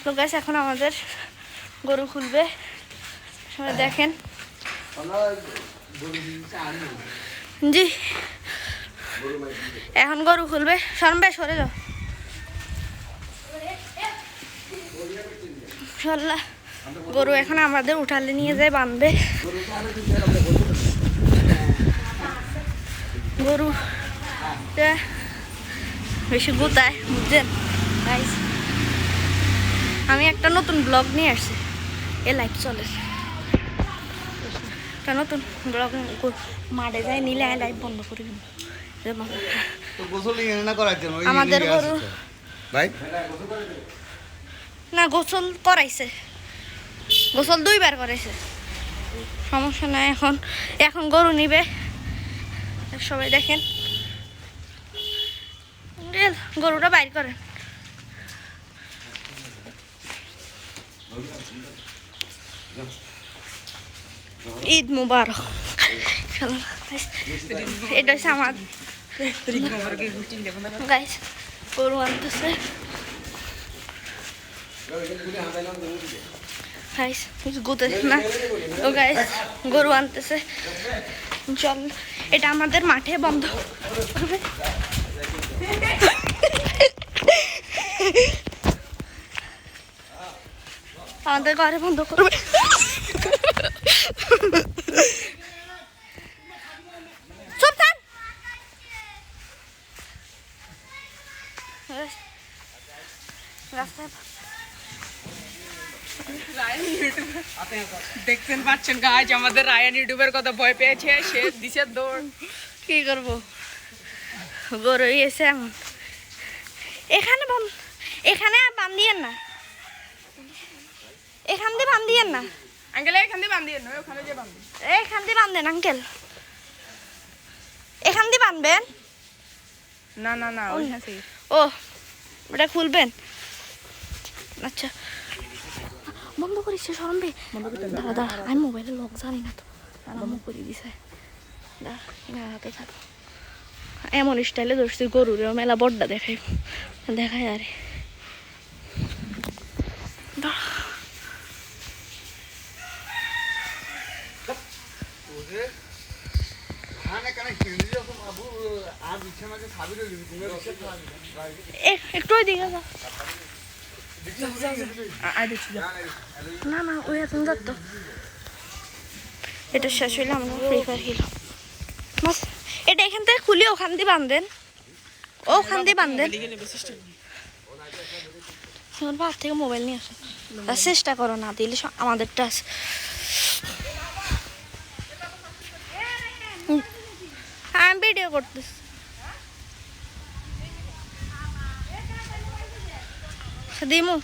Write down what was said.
তো গাইস এখন আমাদের গরু খুলবে, সবাই দেখেন। জি এখন গরু খুলবে। শরম ভাই সরে যাও। গরু এখন আমাদের উঠালে নিয়ে যায় বাঁধবে। গরু বেশি গুতায় বুঝছেন গাইস। আমি একটা নতুন ব্লগ নিয়ে আসছি, এ লাইভ চলে একটা নতুন ব্লগ। মাঠে যাই নিলে লাইভ বন্ধ করে দিব। আমাদের গরু না গোসল করাইছে, গোসল 2 বার করাইছে, সমস্যা নাই। এখন গরু নিবে, সবাই দেখেন। গরুটা বাইর করেন। ঈদ মুবারক। এটা হচ্ছে আমার গাইস, গরু আনতেছে গাইস, না ও গাইস গরু আনতেছে। চল, এটা আমাদের মাঠে বন্ধ করবে। আমাদের ঘরে বন্ধ করবে। দেখতেন পাচ্ছেন গাইজ, আমাদের রায়ান ইউটিউবের কথা ভয় পেয়েছে, সে দিছে দৌড়। কি করবো, গরু এসে এমন। এখানে বান্ধিয়েন না, এখান দিয়ে বান্ধিয়েন না আঙ্কেল, এখান দিয়ে বান্ধিয়ে নয়, ওখানে যে বান্ধি। এখান দিয়ে বান্ধেন আঙ্কেল, এখান দিয়ে বাঁধবেন। না না না, ওই ও ওটা খুলবেন। আচ্ছা বন্ধ করিস শরম বে। দাদা আমি মোবাইলে লক জানি না তো, আরাম করে দিছে। হাতে থাকো, এমন স্টাইলে ধরছি গরুরে মেলা বড্ডা দেখাই দেখায় আরে। একটু ওইদিকে যা। না না ওই এখন যাত। এটা শেষ হইলে আমরা ফ্রি ফায়ার খেলাম। বাস এটা এখান থেকে খুলে ওখান দিয়ে বাঁধেন, ওখান দিয়ে বাঁধেন। বাদ থেকে মোবাইল নিয়ে আসুন, চেষ্টা করো, না দিলে আমাদেরটা আছে। আমি ভিডিও করতেছি। দিমু